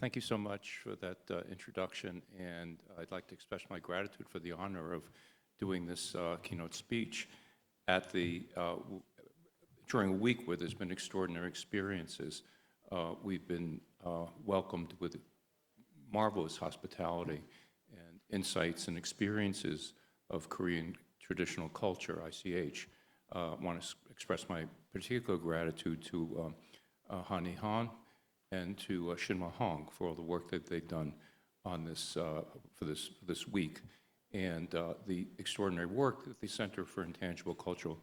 Thank you so much for that introduction, and I'd like to express my gratitude for the honor of doing this keynote speech at during a week where there's been extraordinary experiences. We've been welcomed with marvelous hospitality and insights and experiences of Korean traditional culture, ICH. I want to express my particular gratitude to Hani Han and to Shinma Hong for all the work that they've done on this for this week, and the extraordinary work that the Center for Intangible Cultural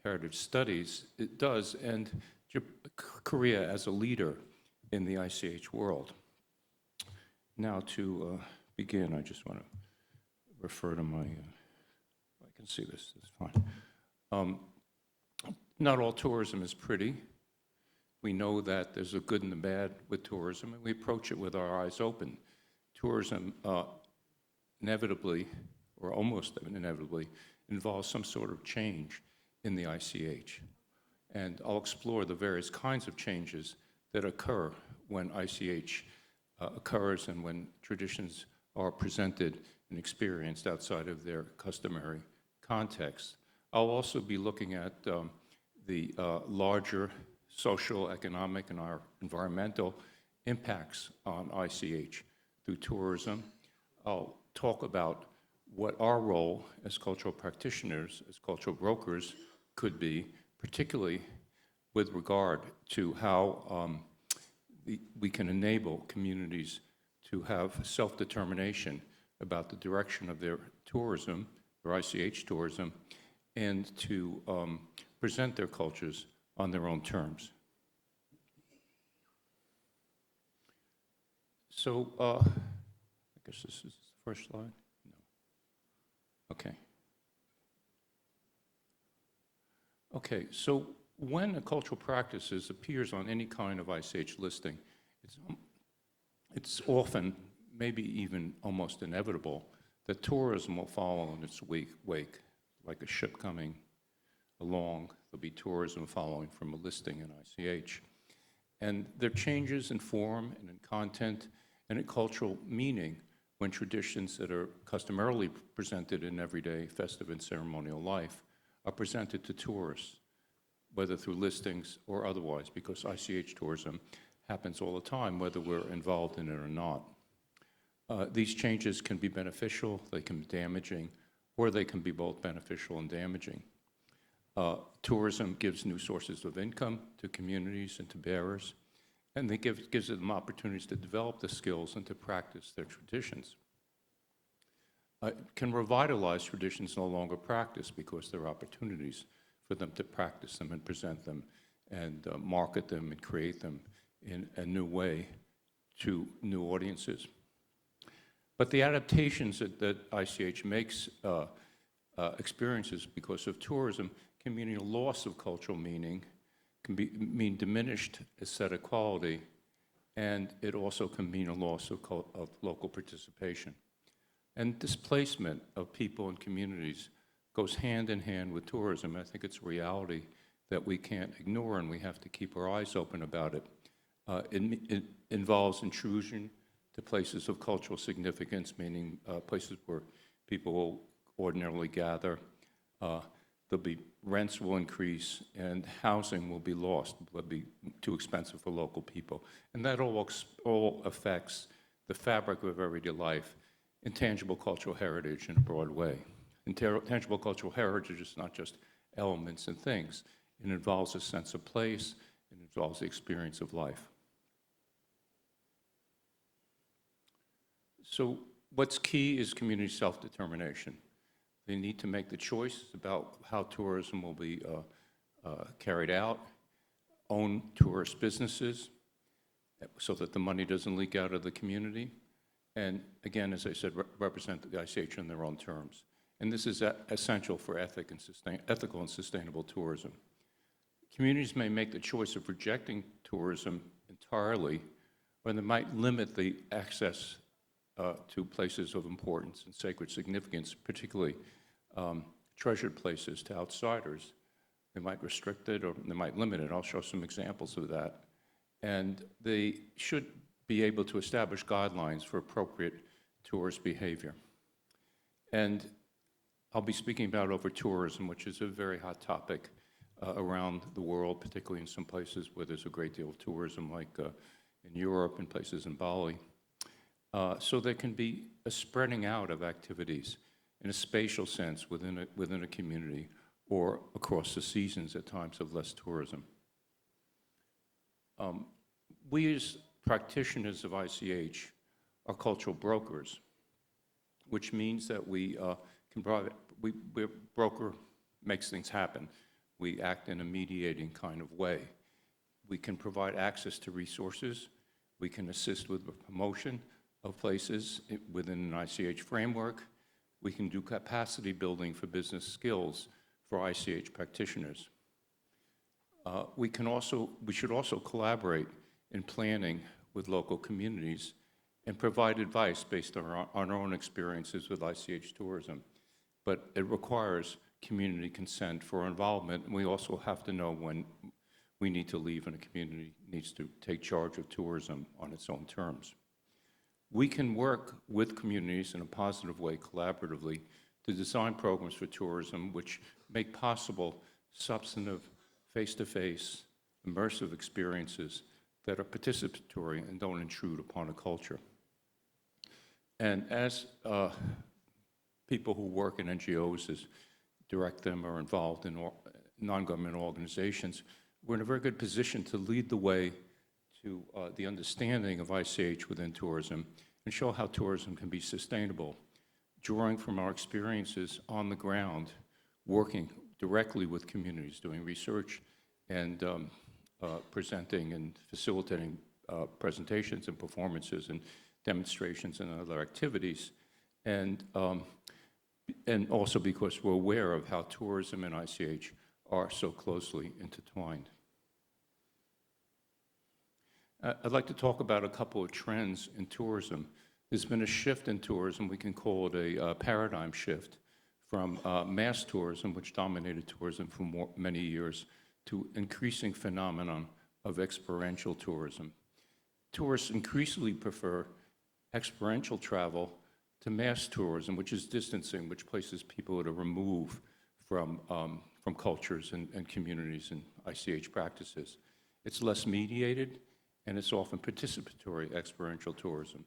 Heritage Studies does, and Korea as a leader in the ICH world. Now to begin, I just want to refer to my, I can see this, it's fine. Not all tourism is pretty. We know that there's a good and a bad with tourism, and we approach it with our eyes open. Tourism inevitably, or almost inevitably, involves some sort of change in the ICH. And I'll explore the various kinds of changes that occur when ICH occurs and when traditions are presented and experienced outside of their customary context. I'll also be looking at the larger social, economic, and our environmental impacts on ICH through tourism. I'll talk about what our role as cultural practitioners, as cultural brokers, could be, particularly with regard to how we can enable communities to have self-determination about the direction of their tourism, their ICH tourism, and to present their cultures on their own terms. So, I guess this is the first slide? No. Okay. Okay, so when a cultural practice appears on any kind of ICH listing, it's often, maybe even almost inevitable, that tourism will follow in its wake, like a ship coming along. There'll be tourism following from a listing in ICH. And there are changes in form and in content and in cultural meaning when traditions that are customarily presented in everyday festive and ceremonial life are presented to tourists, whether through listings or otherwise, because ICH tourism happens all the time, whether we're involved in it or not. These changes can be beneficial, they can be damaging, or they can be both beneficial and damaging. Tourism gives new sources of income to communities and to bearers, and it gives them opportunities to develop the skills and to practice their traditions. It can revitalize traditions no longer practiced because there are opportunities for them to practice them and present them and market them and create them in a new way to new audiences. But the adaptations that ICH makes experiences because of tourism can mean a loss of cultural meaning, can mean diminished aesthetic quality, and it also can mean a loss of local participation. And displacement of people and communities goes hand in hand with tourism. I think it's a reality that we can't ignore, and we have to keep our eyes open about it. It involves intrusion to places of cultural significance, meaning places where people will ordinarily gather. Rents will increase, and housing will be lost, will be too expensive for local people. And that all affects the fabric of everyday life, intangible cultural heritage in a broad way. Intangible cultural heritage is not just elements and things. It involves a sense of place, it involves the experience of life. So what's key is community self-determination. They need to make the choice about how tourism will be carried out, own tourist businesses so that the money doesn't leak out of the community, and again, as I said, represent the ICH in their own terms. And this is essential for ethical and sustainable tourism. Communities may make the choice of rejecting tourism entirely, or they might limit the access to places of importance and sacred significance, particularly treasured places, to outsiders. They might restrict it or they might limit it. I'll show some examples of that. And they should be able to establish guidelines for appropriate tourist behavior. And I'll be speaking about over-tourism, which is a very hot topic around the world, particularly in some places where there's a great deal of tourism, like in Europe and places in Bali. So there can be a spreading out of activities in a spatial sense within a community or across the seasons at times of less tourism. We as practitioners of ICH are cultural brokers, which means that we can provide, broker makes things happen. We act in a mediating kind of way. We can provide access to resources. We can assist with the promotion of places within an ICH framework. We can do capacity building for business skills for ICH practitioners. We should also collaborate in planning with local communities and provide advice based on our own experiences with ICH tourism. But it requires community consent for involvement, and we also have to know when we need to leave and a community needs to take charge of tourism on its own terms. We can work with communities in a positive way, collaboratively, to design programs for tourism which make possible substantive, face-to-face, immersive experiences that are participatory and don't intrude upon a culture. And as people who work in NGOs, as direct them or involved in non-governmental organizations, we're in a very good position to lead the way to the understanding of ICH within tourism and show how tourism can be sustainable, drawing from our experiences on the ground, working directly with communities, doing research and presenting and facilitating presentations and performances and demonstrations and other activities, and also because we're aware of how tourism and ICH are so closely intertwined. I'd like to talk about a couple of trends in tourism. There's been a shift in tourism, we can call it a paradigm shift, from mass tourism, which dominated tourism for many years, to increasing phenomenon of experiential tourism. Tourists increasingly prefer experiential travel to mass tourism, which is distancing, which places people at a remove from cultures and communities and ICH practices. It's less mediated, and it's often participatory experiential tourism.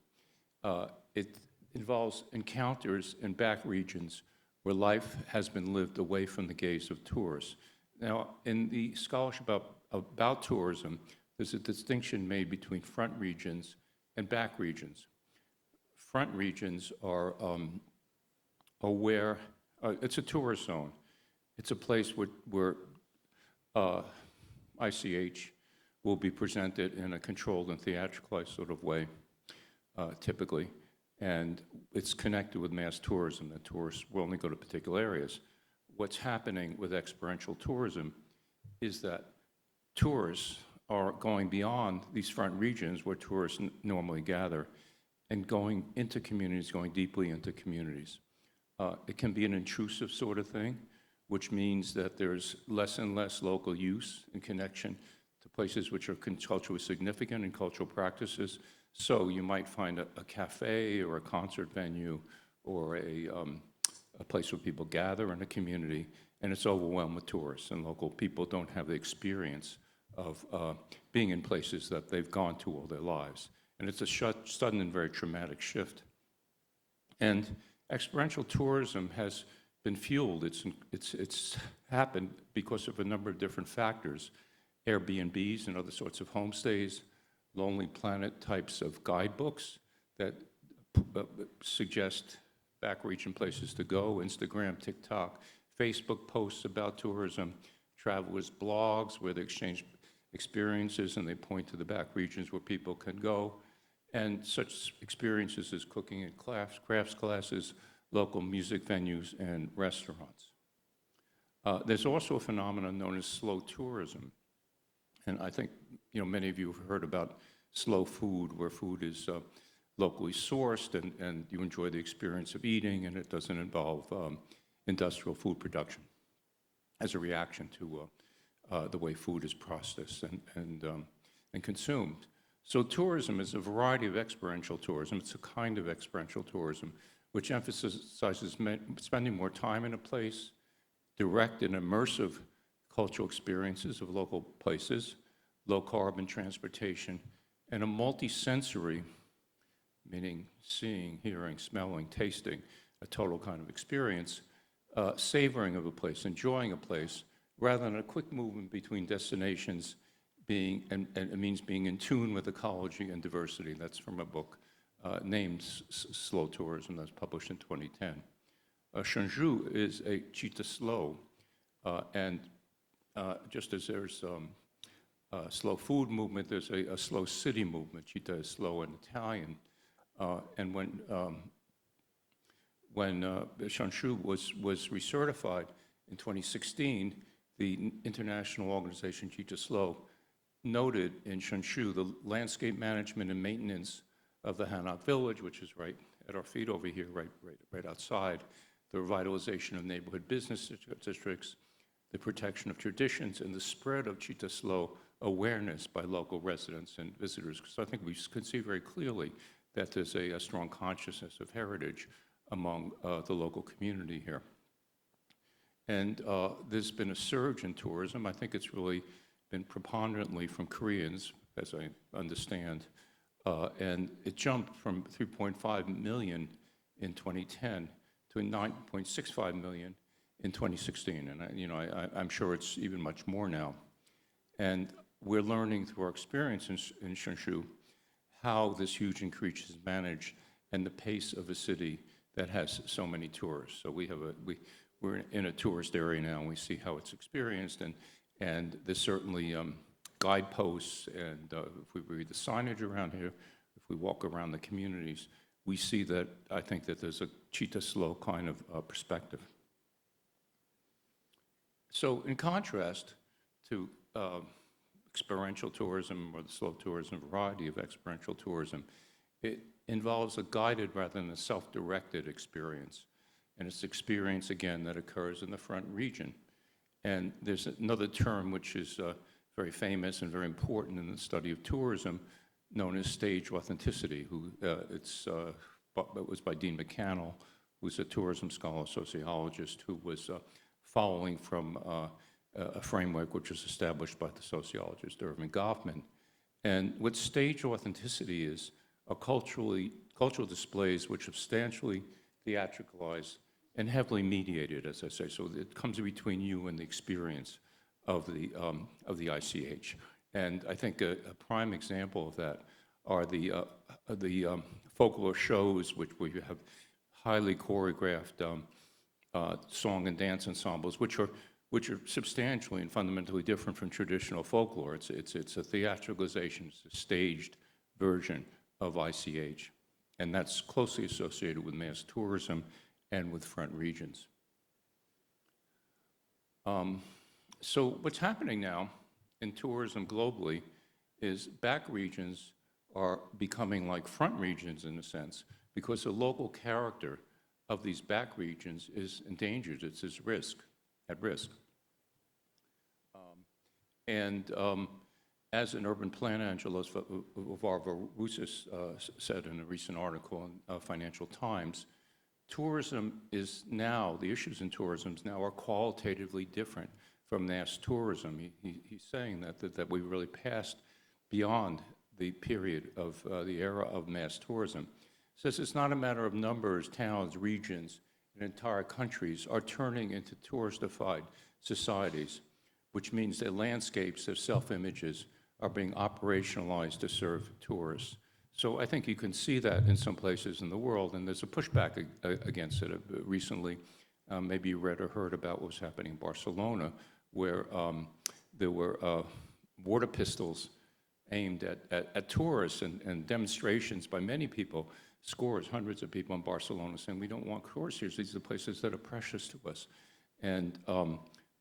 It involves encounters in back regions where life has been lived away from the gaze of tourists. Now, in the scholarship about tourism, there's a distinction made between front regions and back regions. Front regions are where it's a tourist zone. It's a place where ICH will be presented in a controlled and theatricalized sort of way, typically, and it's connected with mass tourism. The tourists will only go to particular areas. What's happening with experiential tourism is that tourists are going beyond these front regions where tourists normally gather and going into communities, going deeply into communities. It can be an intrusive sort of thing, which means that there's less and less local use and connection to places which are culturally significant in cultural practices. So you might find a cafe or a concert venue or a place where people gather in a community, and it's overwhelmed with tourists, and local people don't have the experience of being in places that they've gone to all their lives. And it's a sudden and very traumatic shift. And experiential tourism has been fueled. It's happened because of a number of different factors: Airbnbs and other sorts of homestays, Lonely Planet types of guidebooks that suggest back region places to go, Instagram, TikTok, Facebook posts about tourism, travelers' blogs where they exchange experiences and they point to the back regions where people can go, and such experiences as cooking and crafts classes, local music venues, and restaurants. There's also a phenomenon known as slow tourism. And I think many of you have heard about slow food, where food is locally sourced and you enjoy the experience of eating, and it doesn't involve industrial food production as a reaction to the way food is processed and consumed. So tourism is a variety of experiential tourism. It's a kind of experiential tourism which emphasizes spending more time in a place, direct and immersive cultural experiences of local places, low carbon transportation, and a multi-sensory, meaning seeing, hearing, smelling, tasting, a total kind of experience, savoring of a place, enjoying a place, rather than a quick movement between destinations and it means being in tune with ecology and diversity. That's from a book named Slow Tourism that's published in 2010. Jeonju is a cheetah slow, and just as there's a slow food movement, there's a slow city movement. Cheetah is slow in Italian. And when Jeonju was recertified in 2016, the international organization Cheetah Slow noted in Jeonju the landscape management and maintenance of the Hanok village, which is right at our feet over here, right outside, the revitalization of neighborhood business districts, the protection of traditions, and the spread of Cheetah Slow awareness by local residents and visitors. So I think we can see very clearly that there's a strong consciousness of heritage among the local community here. And there's been a surge in tourism. I think it's really been preponderantly from Koreans, as I understand, and it jumped from 3.5 million in 2010 to 9.65 million in 2016. And I'm sure it's even much more now. And we're learning through our experience in Jeonju how this huge increase is managed and the pace of a city that has so many tourists. So we're in a tourist area now, and we see how it's experienced, and there's certainly guideposts, and if we read the signage around here, if we walk around the communities, we see that I think that there's a Cheetah Slow kind of perspective. So in contrast to experiential tourism or the slow tourism variety of experiential tourism, it involves a guided rather than a self-directed experience. And it's experience, again, that occurs in the front region. And there's another term which is very famous and very important in the study of tourism, known as stage authenticity. It was by Dean McCannell, who's a tourism scholar, sociologist, who was following from a framework which was established by the sociologist Irving Goffman. And what stage authenticity is are cultural displays which substantially theatricalized and heavily mediated, as I say. So it comes between you and the experience of the ICH. And I think a prime example of that are the folklore shows, where you have highly choreographed song and dance ensembles, which are substantially and fundamentally different from traditional folklore. It's a theatricalization, it's a staged version of ICH. And that's closely associated with mass tourism and with front regions. So what's happening now in tourism globally is back regions are becoming like front regions in a sense, because the local character of these back regions is endangered, it's at risk. As an urban planner, Angela Varvaroussis said in a recent article in Financial Times, tourism is now, the issues in tourism now are qualitatively different from mass tourism. He's saying that we really passed beyond the period of the era of mass tourism. He says it's not a matter of numbers, towns, regions, and entire countries are turning into touristified societies, which means their landscapes, their self-images are being operationalized to serve tourists. So I think you can see that in some places in the world, and there's a pushback against it. Recently, maybe you read or heard about what was happening in Barcelona, where there were water pistols aimed at tourists and demonstrations by many people, scores, hundreds of people in Barcelona saying, we don't want tourists here. These are the places that are precious to us. And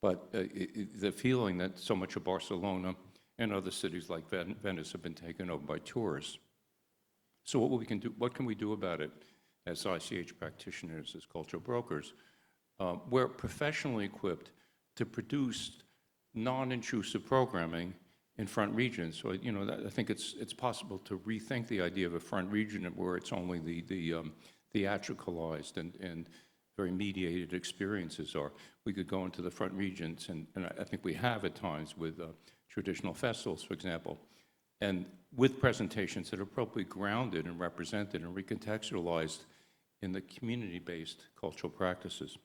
but the feeling that so much of Barcelona and other cities like Venice have been taken over by tourists. So what can we do about it as ICH practitioners, as cultural brokers? We're professionally equipped to produce non-intrusive programming in front regions. So, you know, I think it's possible to rethink the idea of a front region where it's only the theatricalized and very mediated experiences are. We could go into the front regions, and I think we have at times with traditional festivals, for example, and with presentations that are appropriately grounded and represented and recontextualized in the community-based cultural practices.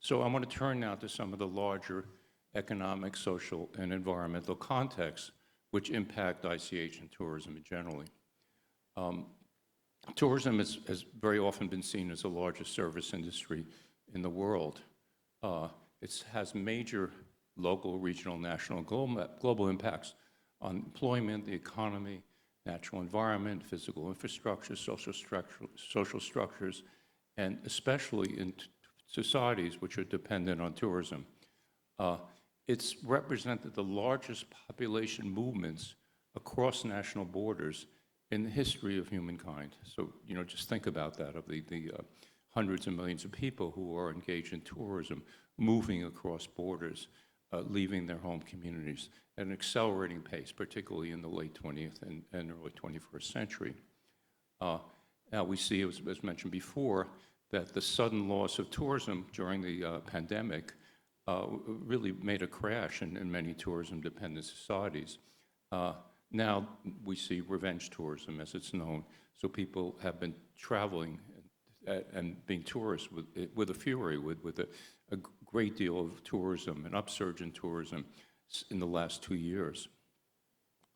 So I want to turn now to some of the larger economic, social, and environmental contexts which impact ICH and tourism generally. Tourism has very often been seen as the largest service industry in the world. It has major local, regional, national, global impacts on employment, the economy, natural environment, physical infrastructure, social structures, and especially in societies which are dependent on tourism. It's represented the largest population movements across national borders in the history of humankind. So, you know, just think about that, of the hundreds of millions of people who are engaged in tourism, moving across borders, leaving their home communities at an accelerating pace, particularly in the late 20th and early 21st century. Now we see, as mentioned before, that the sudden loss of tourism during the pandemic really made a crash in many tourism-dependent societies. Now we see revenge tourism, as it's known. So people have been traveling and being tourists with a fury, with a great deal of tourism, an upsurge in tourism in the last 2 years.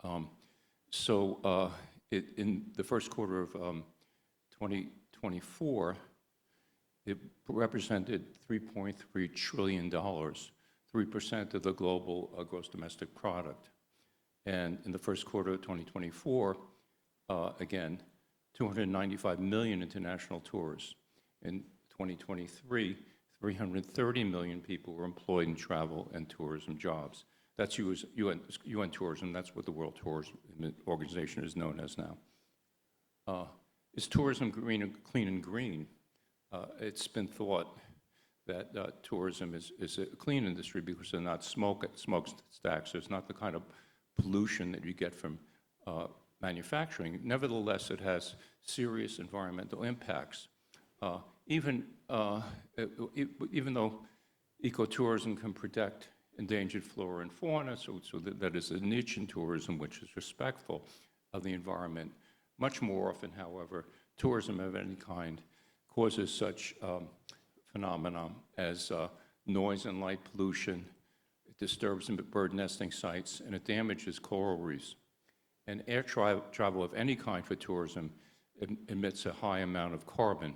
In the first quarter of 2024, it represented $3.3 trillion, 3% of the global gross domestic product. And in the first quarter of 2024, again, 295 million international tourists. In 2023, 330 million people were employed in travel and tourism jobs. That's UN tourism. That's what the World Tourism Organization is known as now. Is tourism clean and green? It's been thought that tourism is a clean industry because they're not smokestacks. There's not the kind of pollution that you get from manufacturing. Nevertheless, it has serious environmental impacts. Even though ecotourism can protect endangered flora and fauna, so that is a niche in tourism which is respectful of the environment. Much more often, however, tourism of any kind causes such phenomena as noise and light pollution. It disturbs bird nesting sites, and it damages coral reefs. And air travel of any kind for tourism emits a high amount of carbon.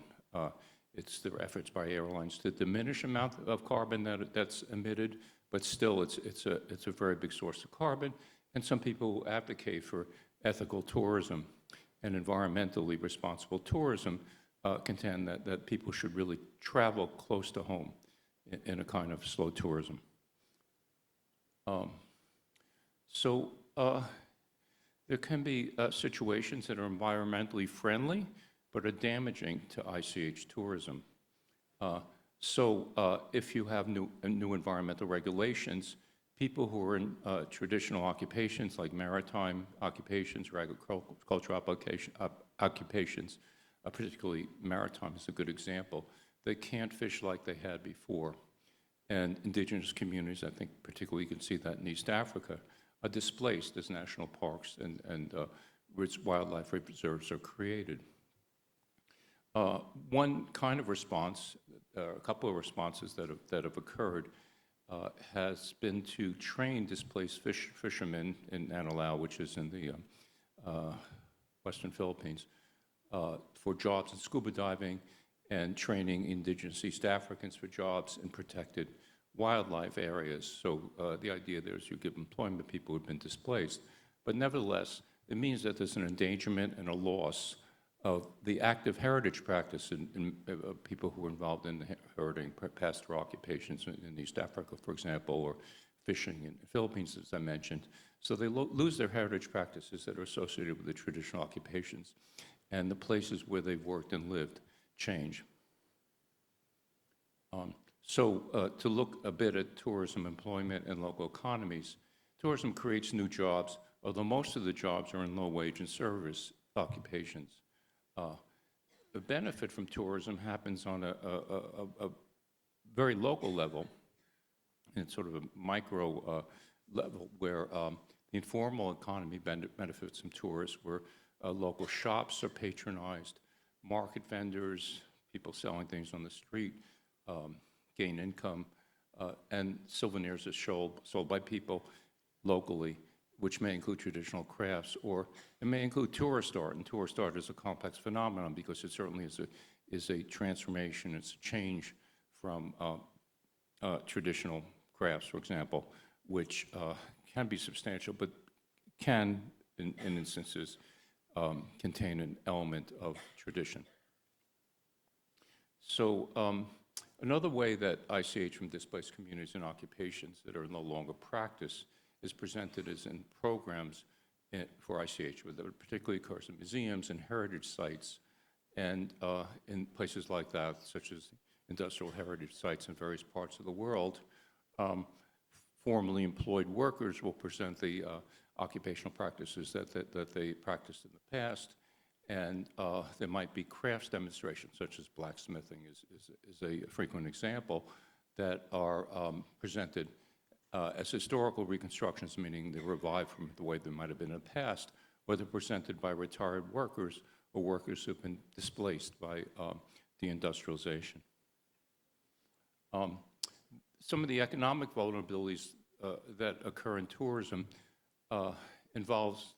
It's the efforts by airlines to diminish the amount of carbon that's emitted, but still it's a very big source of carbon. And some people who advocate for ethical tourism and environmentally responsible tourism contend that people should really travel close to home in a kind of slow tourism. There can be situations that are environmentally friendly but are damaging to ICH tourism. If you have new environmental regulations, people who are in traditional occupations like maritime occupations or agricultural occupations, particularly maritime is a good example, they can't fish like they had before. And indigenous communities, I think particularly you can see that in East Africa, are displaced as national parks and rich wildlife reserves are created. One kind of response, a couple of responses that have occurred, has been to train displaced fishermen in Anilao, which is in the Western Philippines, for jobs in scuba diving and training indigenous East Africans for jobs in protected wildlife areas. So the idea there is you give employment to people who have been displaced. But nevertheless, it means that there's an endangerment and a loss of the active heritage practice in people who are involved in herding, pastoral occupations in East Africa, for example, or fishing in the Philippines, as I mentioned. So they lose their heritage practices that are associated with the traditional occupations, and the places where they've worked and lived change. To look a bit at tourism, employment, and local economies, tourism creates new jobs, although most of the jobs are in low-wage and service occupations. The benefit from tourism happens on a very local level, in sort of a micro level, where the informal economy benefits from tourists, where local shops are patronized, market vendors, people selling things on the street, gain income, and souvenirs are sold by people locally, which may include traditional crafts, or it may include tourist art. And tourist art is a complex phenomenon because it certainly is a transformation, it's a change from traditional crafts, for example, which can be substantial, but can, in instances, contain an element of tradition. So another way that ICH from displaced communities and occupations that are no longer practiced is presented as in programs for ICH, that particularly occurs in museums and heritage sites, and in places like that, such as industrial heritage sites in various parts of the world. Formerly employed workers will present the occupational practices that they practiced in the past, and there might be crafts demonstrations, such as blacksmithing is a frequent example, that are presented as historical reconstructions, meaning they're revived from the way they might have been in the past, or they're presented by retired workers or workers who've been displaced by deindustrialization. Some of the economic vulnerabilities that occur in tourism involves,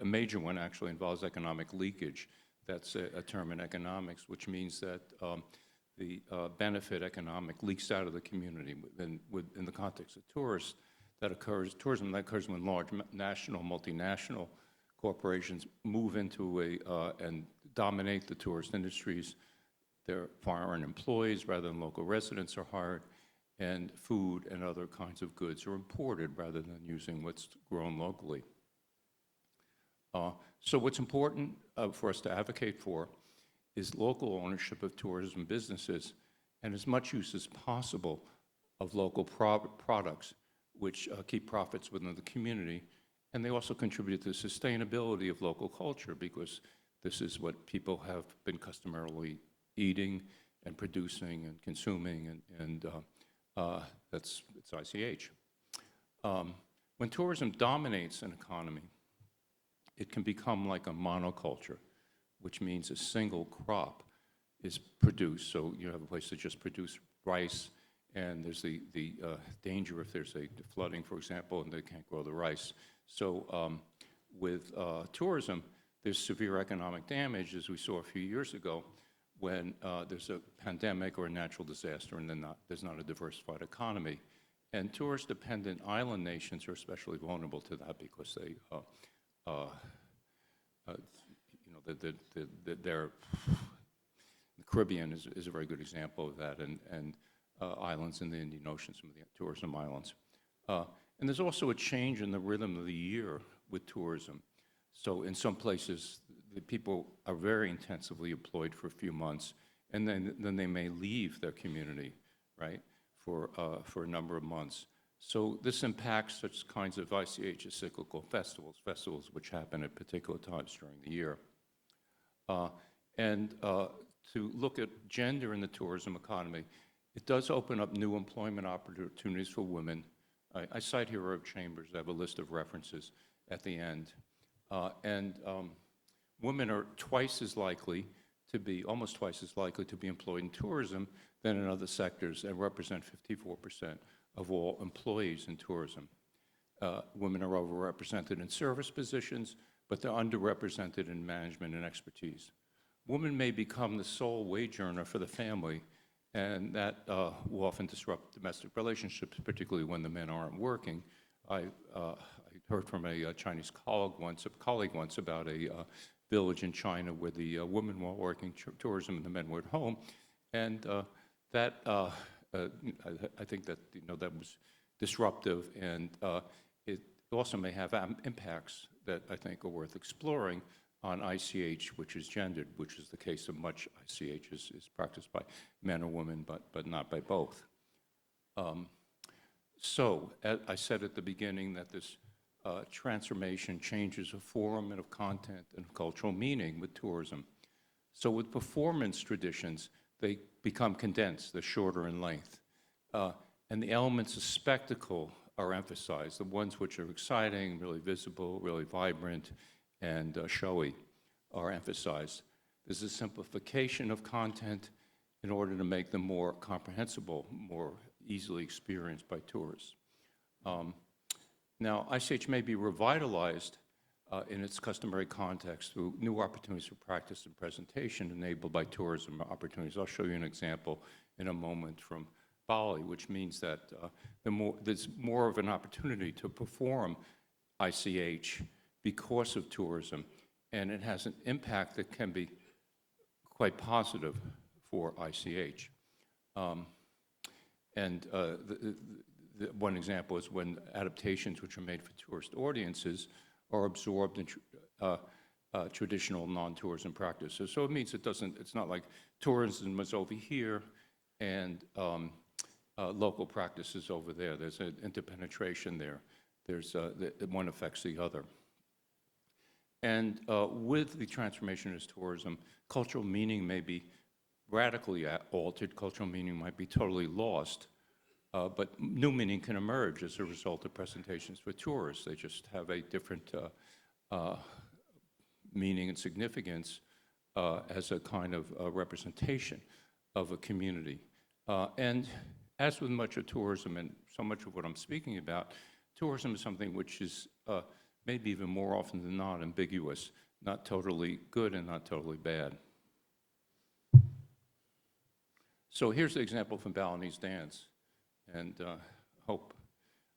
a major one actually involves economic leakage. That's a term in economics, which means that the benefit economic leaks out of the community in the context of tourism that occurs when large national, multinational corporations move into and dominate the tourist industries. Their foreign employees rather than local residents are hired, and food and other kinds of goods are imported rather than using what's grown locally. So what's important for us to advocate for is local ownership of tourism businesses and as much use as possible of local products, which keep profits within the community. And they also contribute to the sustainability of local culture, because this is what people have been customarily eating and producing and consuming, and it's ICH. When tourism dominates an economy, it can become like a monoculture, which means a single crop is produced. So you have a place to just produce rice, and there's the danger if there's a flooding, for example, and they can't grow the rice. So with tourism, there's severe economic damage, as we saw a few years ago, when there's a pandemic or a natural disaster and then there's not a diversified economy. And tourist-dependent island nations are especially vulnerable to that because they, the Caribbean is a very good example of that, and islands in the Indian Ocean, some of the tourism islands. And there's also a change in the rhythm of the year with tourism. So in some places, the people are very intensively employed for a few months, and then they may leave their community, right, for a number of months. So this impacts such kinds of ICH as cyclical festivals which happen at particular times during the year. To look at gender in the tourism economy, it does open up new employment opportunities for women. I cite here Herb Chambers. I have a list of references at the end. Women are almost twice as likely to be employed in tourism than in other sectors, and represent 54% of all employees in tourism. Women are overrepresented in service positions, but they're underrepresented in management and expertise. Women may become the sole wage earner for the family, and that will often disrupt domestic relationships, particularly when the men aren't working. I heard from a Chinese colleague once about a village in China where the women were working tourism and the men were at home, and I think that that was disruptive, and it also may have impacts that I think are worth exploring on ICH, which is gendered, which is the case of much ICH is practiced by men or women, but not by both. So, I said at the beginning that this transformation changes of form and of content and of cultural meaning with tourism. So with performance traditions, they become condensed, they're shorter in length. And the elements of spectacle are emphasized, the ones which are exciting, really visible, really vibrant, and showy are emphasized. There's a simplification of content in order to make them more comprehensible, more easily experienced by tourists. Now, ICH may be revitalized in its customary context through new opportunities for practice and presentation enabled by tourism opportunities. I'll show you an example in a moment from Bali, which means that there's more of an opportunity to perform ICH because of tourism, and it has an impact that can be quite positive for ICH. One example is when adaptations which are made for tourist audiences are absorbed in traditional non-tourism practices. So it means it's not like tourism is over here and local practices over there. There's an interpenetration there. One affects the other. And with the transformation as tourism, cultural meaning may be radically altered. Cultural meaning might be totally lost. But new meaning can emerge as a result of presentations for tourists. They just have a different meaning and significance as a kind of representation of a community. And as with much of tourism, and so much of what I'm speaking about, tourism is something which is maybe even more often than not ambiguous, not totally good and not totally bad. So here's an example from Balinese dance. And hope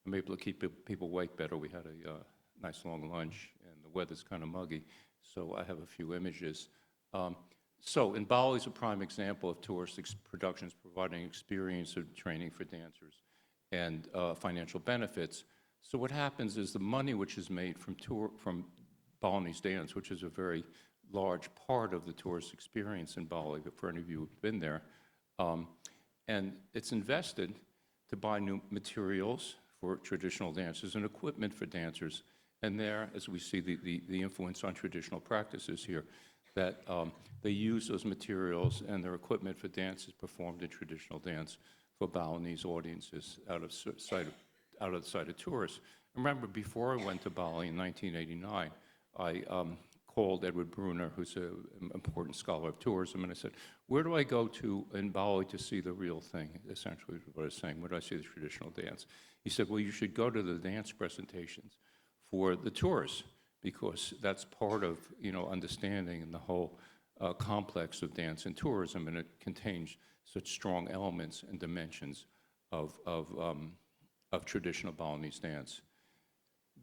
I'm able to keep people awake better. We had a nice long lunch, and the weather's kind of muggy, so I have a few images. So in Bali is a prime example of tourist productions providing experience of training for dancers and financial benefits. So what happens is the money which is made from Balinese dance, which is a very large part of the tourist experience in Bali, for any of you who've been there, and it's invested to buy new materials for traditional dancers and equipment for dancers. And there, as we see the influence on traditional practices here, that they use those materials and their equipment for dances performed in traditional dance for Balinese audiences out of the sight of tourists. Remember, before I went to Bali in 1989, I called Edward Bruner, who's an important scholar of tourism, and I said, where do I go to in Bali to see the real thing? Essentially what I was saying, where do I see the traditional dance? He said, well, you should go to the dance presentations for the tourists, because that's part of, understanding the whole complex of dance and tourism, and it contains such strong elements and dimensions of traditional Balinese dance.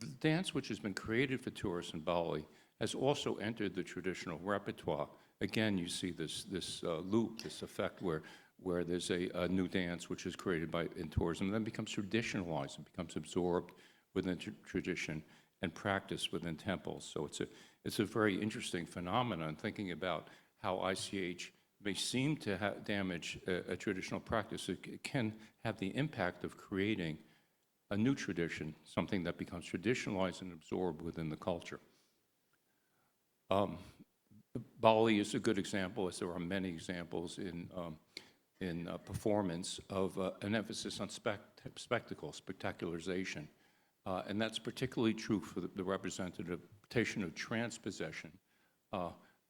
The dance which has been created for tourists in Bali has also entered the traditional repertoire. Again, you see this loop, this effect where there's a new dance which is created in tourism, and then becomes traditionalized and becomes absorbed within tradition and practiced within temples. So it's a very interesting phenomenon, thinking about how ICH may seem to damage a traditional practice. It can have the impact of creating a new tradition, something that becomes traditionalized and absorbed within the culture. Bali is a good example, as there are many examples in performance of an emphasis on spectacle, spectacularization. And that's particularly true for the representation of transpossession.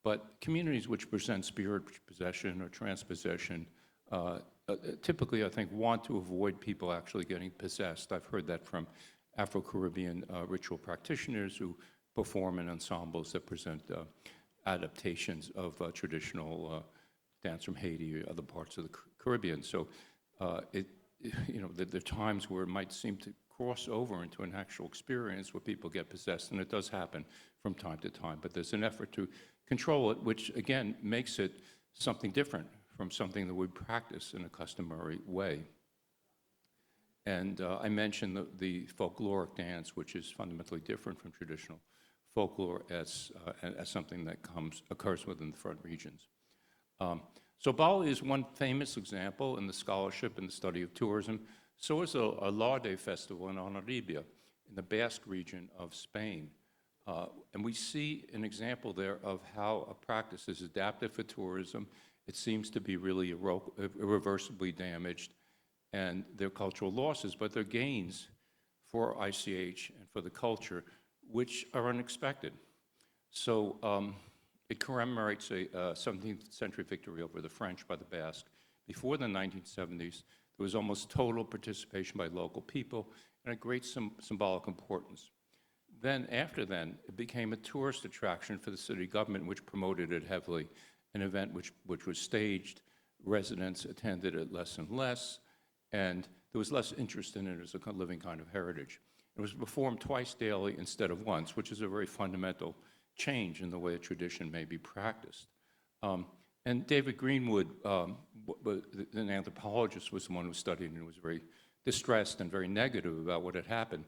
But communities which present spirit possession or transpossession typically, I think, want to avoid people actually getting possessed. I've heard that from Afro-Caribbean ritual practitioners who perform in ensembles that present adaptations of traditional dance from Haiti or other parts of the Caribbean. So there are times where it might seem to cross over into an actual experience where people get possessed, and it does happen from time to time. But there's an effort to control it, which, again, makes it something different from something that we practice in a customary way. And I mentioned the folkloric dance, which is fundamentally different from traditional folklore as something that occurs within the front regions. So Bali is one famous example in the scholarship and the study of tourism. So is a Laude festival in Hondarribia, in the Basque region of Spain. And we see an example there of how a practice is adapted for tourism. It seems to be really irreversibly damaged, and their cultural losses, but their gains for ICH and for the culture, which are unexpected. So it commemorates a 17th century victory over the French by the Basque. Before the 1970s, there was almost total participation by local people and a great symbolic importance. Then, after then, it became a tourist attraction for the city government, which promoted it heavily, an event which was staged, residents attended it less and less, and there was less interest in it as a living kind of heritage. It was performed twice daily instead of once, which is a very fundamental change in the way a tradition may be practiced. And David Greenwood, an anthropologist, was the one who studied and was very distressed and very negative about what had happened.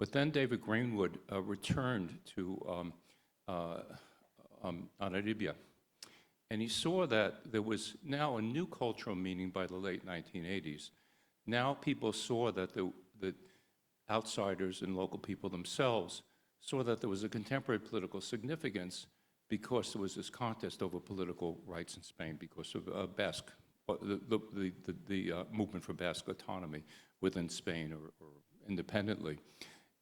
But then David Greenwood returned to Hondarribia, and he saw that there was now a new cultural meaning by the late 1980s. Now people saw that the outsiders and local people themselves saw that there was a contemporary political significance because there was this contest over political rights in Spain because of Basque, the movement for Basque autonomy within Spain or independently.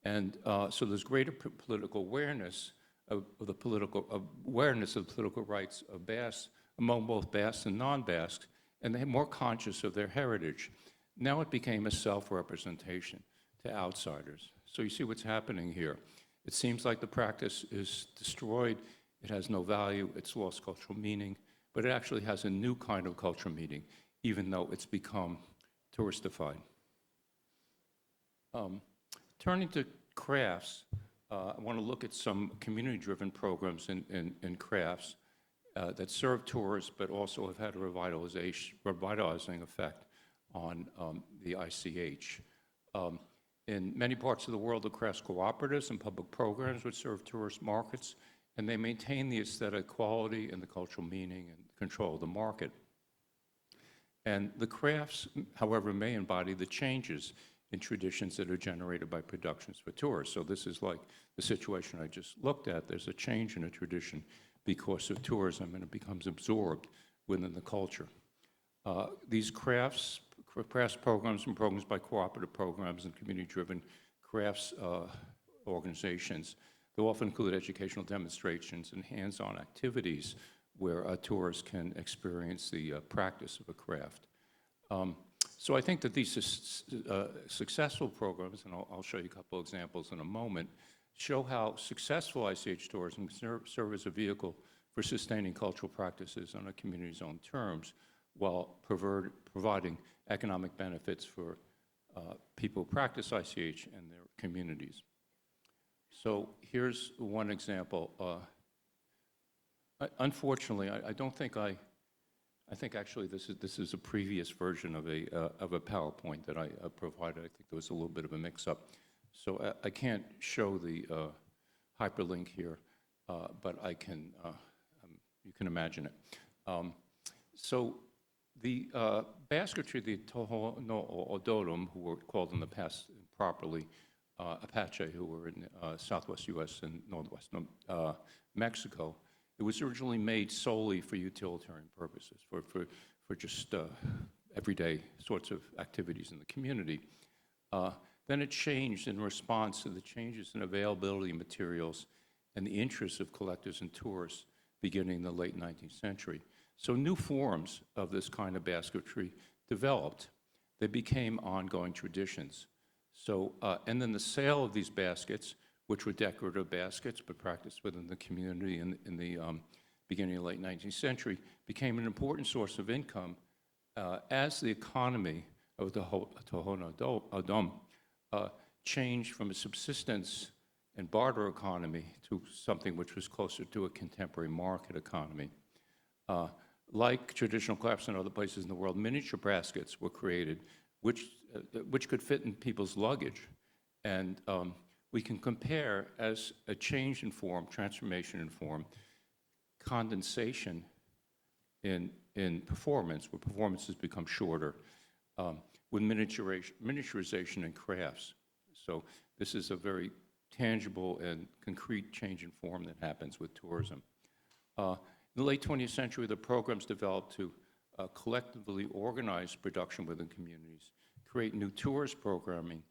And so there's greater political awareness of the political rights of Basques among both Basques and non-Basques, and they're more conscious of their heritage. Now it became a self-representation to outsiders. So you see what's happening here. It seems like the practice is destroyed, it has no value, it's lost cultural meaning, but it actually has a new kind of cultural meaning, even though it's become touristified. Turning to crafts, I want to look at some community-driven programs in crafts that serve tourists, but also have had a revitalizing effect on the ICH. In many parts of the world, the crafts cooperatives and public programs which serve tourist markets, and they maintain the aesthetic quality and the cultural meaning and control of the market. And the crafts, however, may embody the changes in traditions that are generated by productions for tourists. So this is like the situation I just looked at. There's a change in a tradition because of tourism, and it becomes absorbed within the culture. These crafts programs and programs by cooperative programs and community-driven crafts organizations, they often include educational demonstrations and hands-on activities where tourists can experience the practice of a craft. So I think that these successful programs, and I'll show you a couple examples in a moment, show how successful ICH tourism can serve as a vehicle for sustaining cultural practices on a community's own terms while providing economic benefits for people who practice ICH and their communities. So here's one example. Unfortunately, I don't think I think actually this is a previous version of a PowerPoint that I provided. I think there was a little bit of a mix-up. So I can't show the hyperlink here, but I can, you can imagine it. So the basketry, the Tohono O'odham, who were called in the past improperly Apache, who were in southwest U.S. and northwest Mexico, it was originally made solely for utilitarian purposes, for just everyday sorts of activities in the community. Then it changed in response to the changes in availability of materials and the interests of collectors and tourists beginning in the late 19th century. So new forms of this kind of basketry developed. They became ongoing traditions. So, and then the sale of these baskets, which were decorative baskets but practiced within the community in the beginning of the late 19th century, became an important source of income as the economy of the Tohono O'odham changed from a subsistence and barter economy to something which was closer to a contemporary market economy. Like traditional crafts in other places in the world, miniature baskets were created which could fit in people's luggage. And we can compare as a change in form, transformation in form, condensation in performance, where performances become shorter, with miniaturization and crafts. So this is a very tangible and concrete change in form that happens with tourism. In the late 20th century, the programs developed to collectively organize production within communities, create new tourist programming,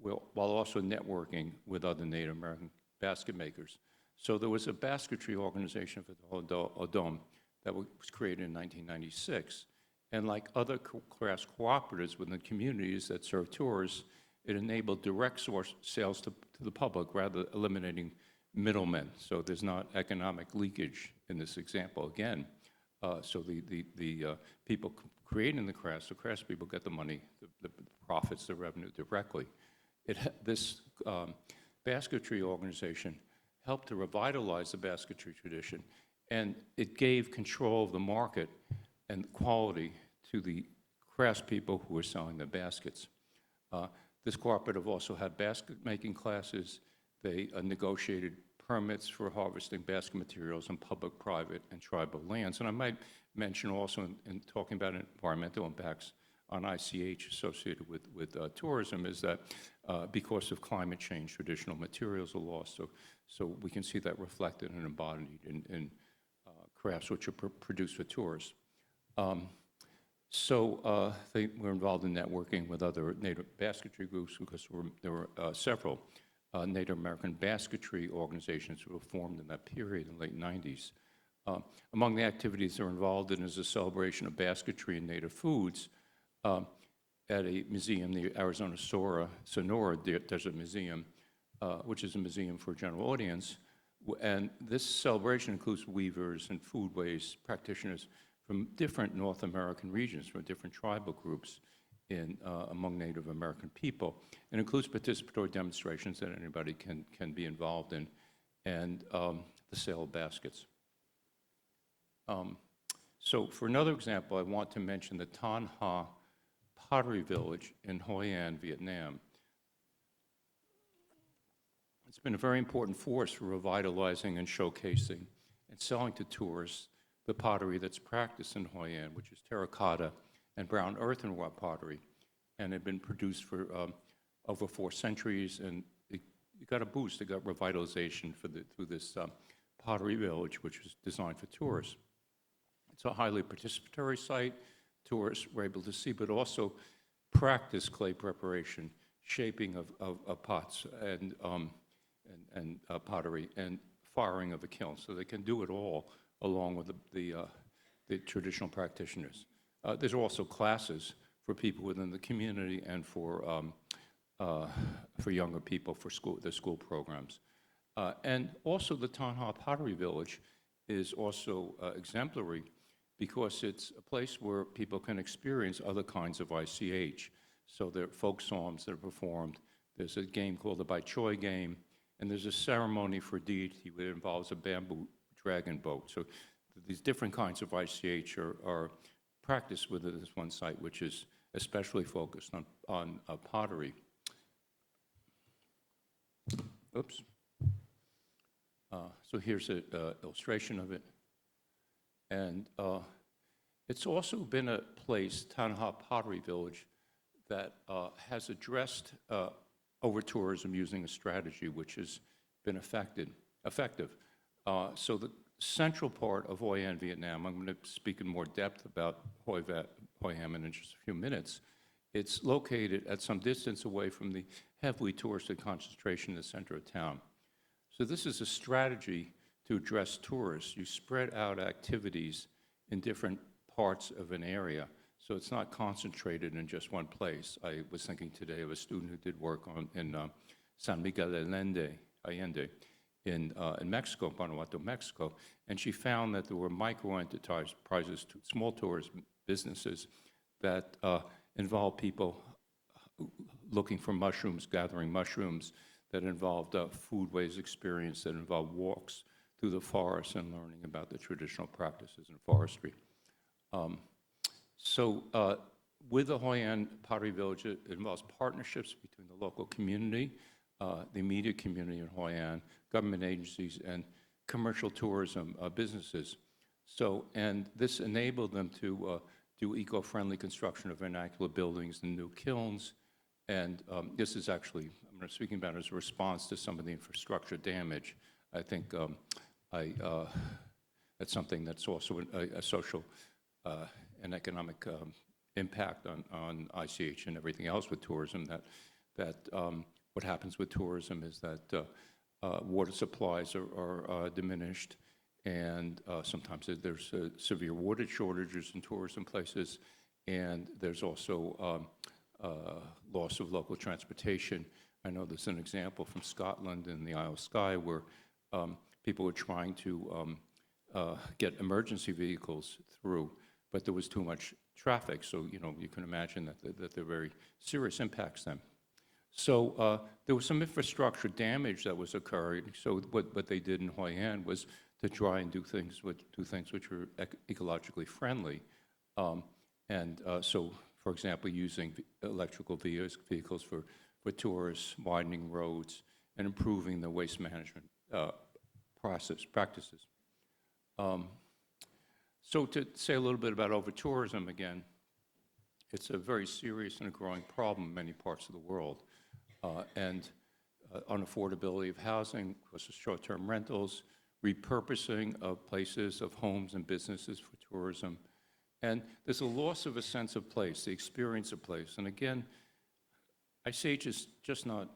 while also networking with other Native American basket makers. So there was a basketry organization for the Odom that was created in 1996. And like other crafts cooperatives within communities that serve tourists, it enabled direct source sales to the public, rather eliminating middlemen. So there's not economic leakage in this example again. So the people creating the craftspeople get the money, the profits, the revenue directly. This basketry organization helped to revitalize the basketry tradition, and it gave control of the market and quality to the craftspeople who were selling the baskets. This cooperative also had basket making classes. They negotiated permits for harvesting basket materials on public, private, and tribal lands. And I might mention also in talking about environmental impacts on ICH associated with tourism is that because of climate change, traditional materials are lost. So we can see that reflected and embodied in crafts which are produced for tourists. They were involved in networking with other Native basketry groups because there were several Native American basketry organizations who were formed in that period in the late 90s. Among the activities they're involved in is a celebration of basketry and native foods at a museum, the Arizona Sonora Desert Museum, which is a museum for a general audience. And this celebration includes weavers and foodways practitioners from different North American regions, from different tribal groups among Native American people. It includes participatory demonstrations that anybody can be involved in, and the sale of baskets. So for another example, I want to mention the Tan Ha Pottery Village in Hoi An, Vietnam. It's been a very important force for revitalizing and showcasing and selling to tourists the pottery that's practiced in Hoi An, which is terracotta and brown earthenware pottery, and had been produced for over 4 centuries, and it got a boost. It got revitalization through this pottery village, which was designed for tourists. It's a highly participatory site. Tourists were able to see, but also practice clay preparation, shaping of pots and pottery, and firing of a kiln. So they can do it all along with the traditional practitioners. There's also classes for people within the community and for younger people for the school programs. And also the Tan Ha Pottery Village is also exemplary because it's a place where people can experience other kinds of ICH. So there are folk songs that are performed. There's a game called the Bai Choi game, and there's a ceremony for deity that involves a bamboo dragon boat. So these different kinds of ICH are practiced within this one site, which is especially focused on pottery. Oops. So here's an illustration of it. And it's also been a place, Tan Ha Pottery Village, that has addressed over-tourism using a strategy which has been effective. So the central part of Hoi An, Vietnam, I'm going to speak in more depth about Hoi An in just a few minutes. It's located at some distance away from the heavily touristed concentration in the center of town. So this is a strategy to address tourists. You spread out activities in different parts of an area, so it's not concentrated in just one place. I was thinking today of a student who did work in San Miguel de Allende in Mexico, Guanajuato, Mexico, and she found that there were micro-enterprises, small tourist businesses that involved people looking for mushrooms, gathering mushrooms, that involved foodways experience, that involved walks through the forest and learning about the traditional practices in forestry. With the Hoi An Pottery Village, it involves partnerships between the local community, the immediate community in Hoi An, government agencies, and commercial tourism businesses. And this enabled them to do eco-friendly construction of vernacular buildings and new kilns. And this is actually, I'm speaking about as a response to some of the infrastructure damage. I think that's something that's also a social and economic impact on ICH and everything else with tourism, that what happens with tourism is that water supplies are diminished, and sometimes there's severe water shortages in tourism places, and there's also loss of local transportation. I know there's an example from Scotland in the Isle of Skye where people were trying to get emergency vehicles through, but there was too much traffic, so you can imagine that there are very serious impacts then. So there was some infrastructure damage that was occurring. So what they did in Hoi An was to try and do things which were ecologically friendly, so, for example, using electrical vehicles for tourists, widening roads, and improving the waste management practices. So to say a little bit about over-tourism again, it's a very serious and a growing problem in many parts of the world. And unaffordability of housing, of course, short-term rentals, repurposing of places, of homes and businesses for tourism. And there's a loss of a sense of place, the experience of place. And again, ICH is just not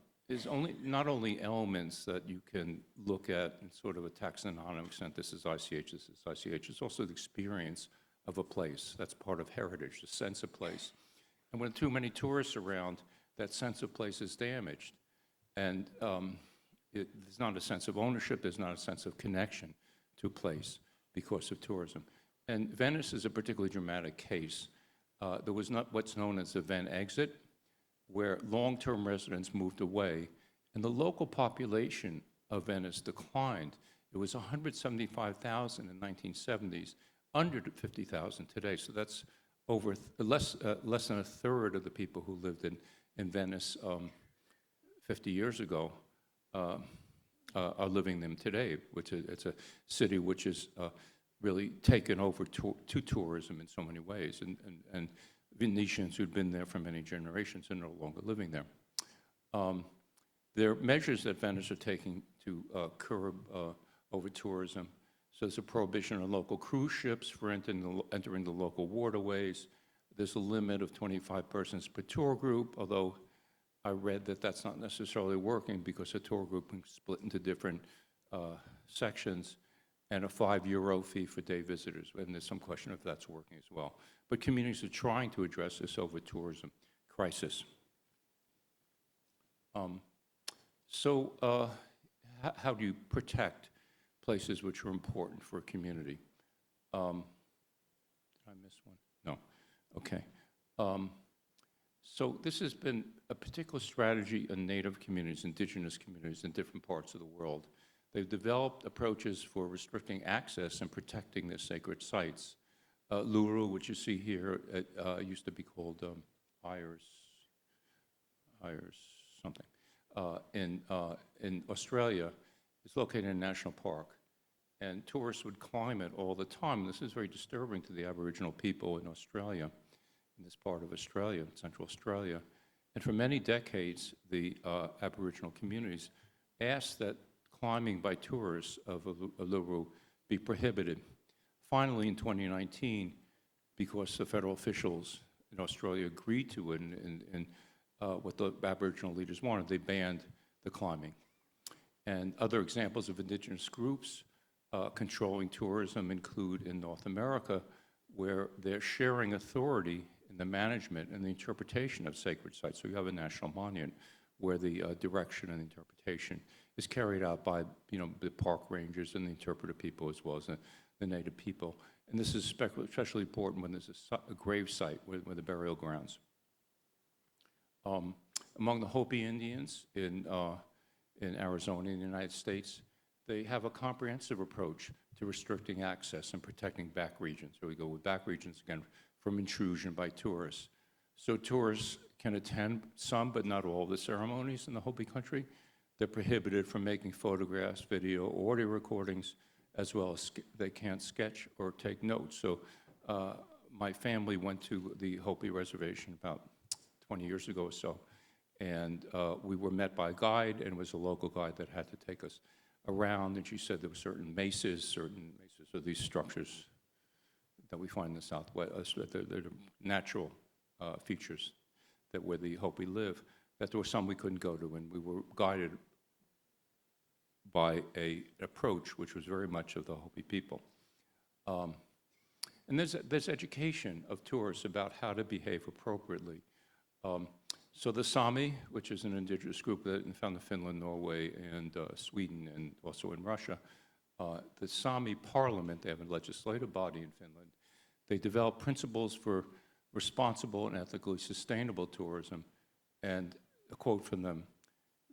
only elements that you can look at in sort of a taxonomic sense, this is ICH, this is ICH, it's also the experience of a place. That's part of heritage, the sense of place. And when too many tourists around, that sense of place is damaged. And there's not a sense of ownership, there's not a sense of connection to a place because of tourism. And Venice is a particularly dramatic case. There was not what's known as the Ven exit, where long-term residents moved away, and the local population of Venice declined. It was 175,000 in the 1970s, under 50,000 today. So that's over less than a third of the people who lived in Venice 50 years ago are living them today, which it's a city which is really taken over to tourism in so many ways, and Venetians who'd been there for many generations are no longer living there. There are measures that Venice are taking to curb over-tourism. So there's a prohibition on local cruise ships for entering the local waterways. There's a limit of 25 persons per tour group, although I read that that's not necessarily working because a tour group can split into different sections, and a €5 fee for day visitors, and there's some question if that's working as well. But communities are trying to address this over-tourism crisis. So how do you protect places which are important for a community? Did I miss one? No. Okay. So this has been a particular strategy in Native communities, indigenous communities in different parts of the world. They've developed approaches for restricting access and protecting their sacred sites. Luru, which you see here, used to be called Ayers something. In Australia, it's located in a national park, and tourists would climb it all the time. This is very disturbing to the Aboriginal people in Australia, in this part of Australia, Central Australia. And for many decades, the Aboriginal communities asked that climbing by tourists of Uluru be prohibited. Finally, in 2019, because the federal officials in Australia agreed to it and what the Aboriginal leaders wanted, they banned the climbing. And other examples of indigenous groups controlling tourism include in North America, where they're sharing authority in the management and the interpretation of sacred sites. So you have a national monument where the direction and interpretation is carried out by the park rangers and the interpreter people as well as the native people. And this is especially important when there's a grave site with the burial grounds. Among the Hopi Indians in Arizona in the United States, they have a comprehensive approach to restricting access and protecting back regions. So we go with back regions again from intrusion by tourists. So tourists can attend some, but not all, of the ceremonies in the Hopi country. They're prohibited from making photographs, video, audio recordings, as well as they can't sketch or take notes. So my family went to the Hopi Reservation about 20 years ago or so, and we were met by a guide, and it was a local guide that had to take us around, and she said there were certain mesas are these structures that we find in the Southwest, that they're natural features that where the Hopi live, that there were some we couldn't go to, and we were guided by an approach which was very much of the Hopi people. And there's education of tourists about how to behave appropriately. So the Sami, which is an indigenous group that is found in Finland, Norway, and Sweden, and also in Russia, the Sami parliament, they have a legislative body in Finland, they develop principles for responsible and ethically sustainable tourism, and a quote from them,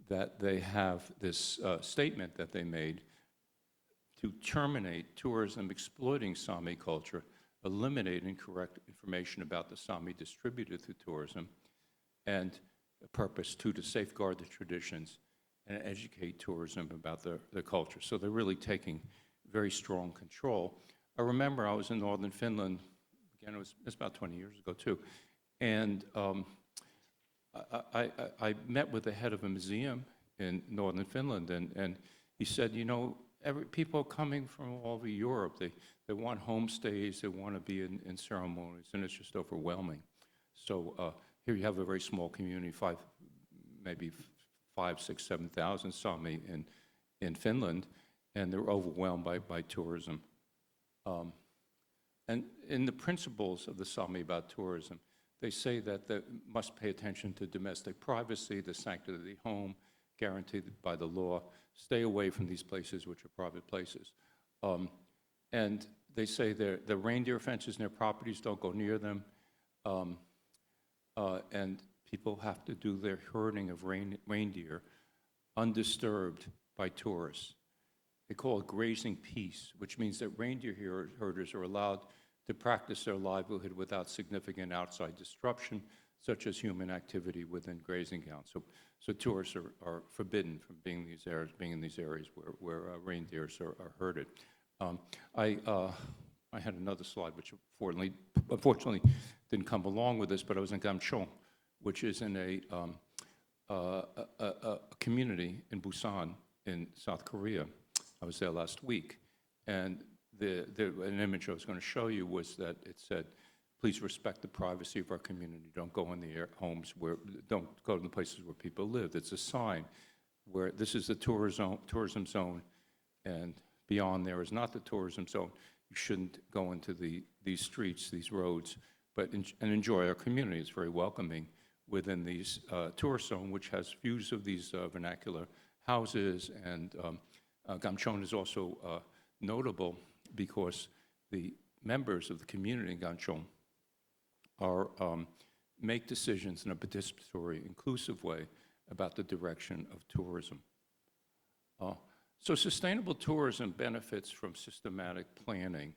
that they have this statement that they made to terminate tourism exploiting Sami culture, eliminate incorrect information about the Sami distributed through tourism, and a purpose to safeguard the traditions and educate tourism about their culture. So they're really taking very strong control. I remember I was in northern Finland, again, it's about 20 years ago too, and I met with the head of a museum in northern Finland, and he said, you know, people are coming from all over Europe. They want homestays, they want to be in ceremonies, and it's just overwhelming. So here you have a very small community, maybe 5, 6, 7,000 Sami in Finland, and they're overwhelmed by tourism. And in the principles of the Sami about tourism, they say that they must pay attention to domestic privacy, the sanctity of the home, guaranteed by the law, stay away from these places which are private places. And they say the reindeer fences in their properties, don't go near them, and people have to do their herding of reindeer undisturbed by tourists. They call it grazing peace, which means that reindeer herders are allowed to practice their livelihood without significant outside disruption, such as human activity within grazing grounds. So tourists are forbidden from being in these areas where reindeers are herded. I had another slide, which unfortunately didn't come along with this, but I was in Gamcheon, which is in a community in Busan in South Korea. I was there last week, and an image I was going to show you was that it said, please respect the privacy of our community. Don't go in the homes don't go to the places where people live. It's a sign where this is the tourism zone, and beyond there is not the tourism zone. You shouldn't go into these streets, these roads, and enjoy our community. It's very welcoming within these tourist zone, which has views of these vernacular houses. And Gamcheon is also notable because the members of the community in Gamcheon make decisions in a participatory, inclusive way about the direction of tourism. So sustainable tourism benefits from systematic planning.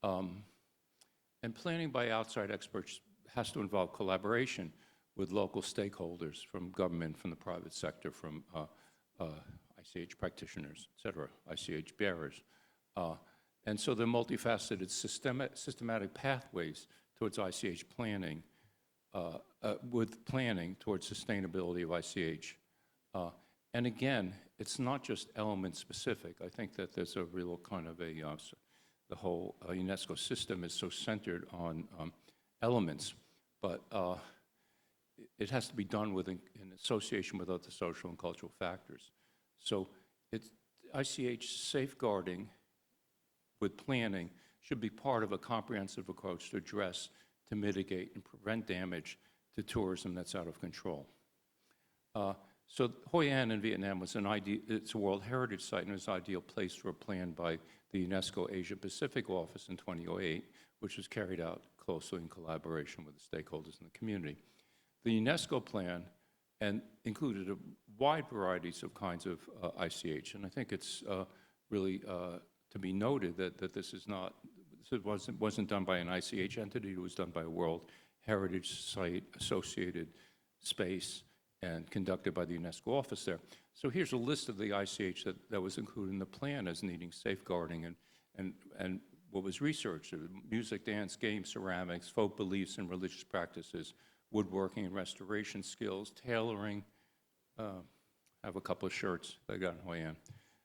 And planning by outside experts has to involve collaboration with local stakeholders from government, from the private sector, from ICH practitioners, et cetera, ICH bearers. And so there are multifaceted systematic pathways towards ICH planning, with planning towards sustainability of ICH. And again, it's not just element specific. I think that there's a real kind of the whole UNESCO system is so centered on elements, but it has to be done in association with other social and cultural factors. So ICH safeguarding with planning should be part of a comprehensive approach to address, to mitigate, and prevent damage to tourism that's out of control. So Hoi An in Vietnam was it's a World Heritage Site, and it was an ideal place for a plan by the UNESCO Asia Pacific Office in 2008, which was carried out closely in collaboration with the stakeholders in the community. The UNESCO plan included a wide varieties of kinds of ICH, and I think it's really to be noted that this wasn't done by an ICH entity. It was done by a World Heritage Site associated space and conducted by the UNESCO office there. So here's a list of the ICH that was included in the plan as needing safeguarding, and what was researched: music, dance, games, ceramics, folk beliefs and religious practices, woodworking and restoration skills, tailoring. I have a couple of shirts that I got in Hoi An.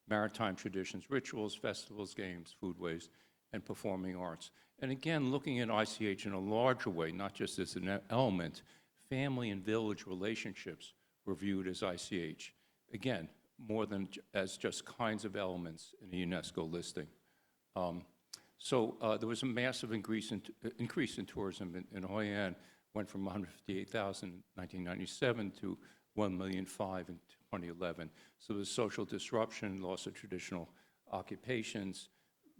Maritime traditions, rituals, festivals, games, foodways, and performing arts. And again, looking at ICH in a larger way, not just as an element, family and village relationships were viewed as ICH. Again, more than as just kinds of elements in a UNESCO listing. There was a massive increase in tourism in Hoi An, went from 158,000 in 1997 to 1,500,000 in 2011. So there was social disruption, loss of traditional occupations,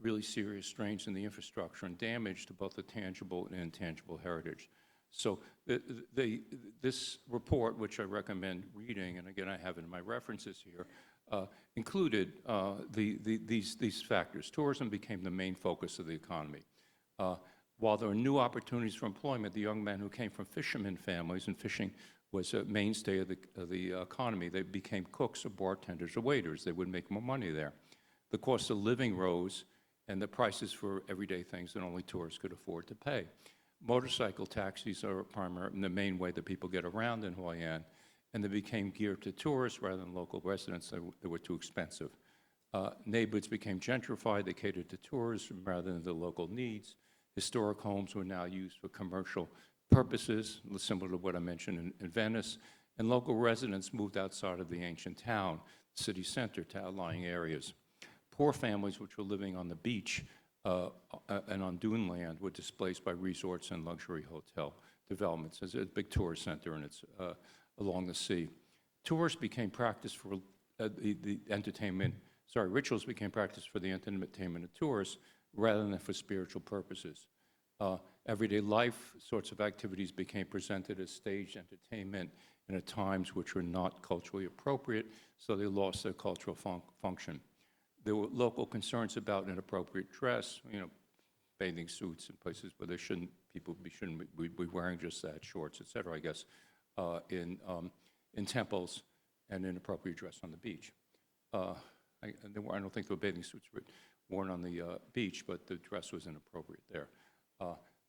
really serious strains in the infrastructure and damage to both the tangible and intangible heritage. So this report, which I recommend reading, and again I have it in my references here, included these factors. Tourism became the main focus of the economy. While there were new opportunities for employment, the young men who came from fishermen families, and fishing was a mainstay of the economy, they became cooks or bartenders or waiters. They would make more money there. The cost of living rose, and the prices for everyday things that only tourists could afford to pay. Motorcycle taxis are the main way that people get around in Hoi An, and they became geared to tourists rather than local residents. They were too expensive. Neighborhoods became gentrified. They catered to tourists rather than the local needs. Historic homes were now used for commercial purposes, similar to what I mentioned in Venice, and local residents moved outside of the ancient town, city center, to outlying areas. Poor families which were living on the beach and on dune land were displaced by resorts and luxury hotel developments. There's a big tourist center, and it's along the sea. Tours became practiced for the entertainment, rituals became practiced for the entertainment of tourists rather than for spiritual purposes. Everyday life sorts of activities became presented as staged entertainment and at times which were not culturally appropriate, so they lost their cultural function. There were local concerns about inappropriate dress, bathing suits in places where people shouldn't be wearing just that, shorts, et cetera, I guess, in temples, and inappropriate dress on the beach. I don't think the bathing suits were worn on the beach, but the dress was inappropriate there.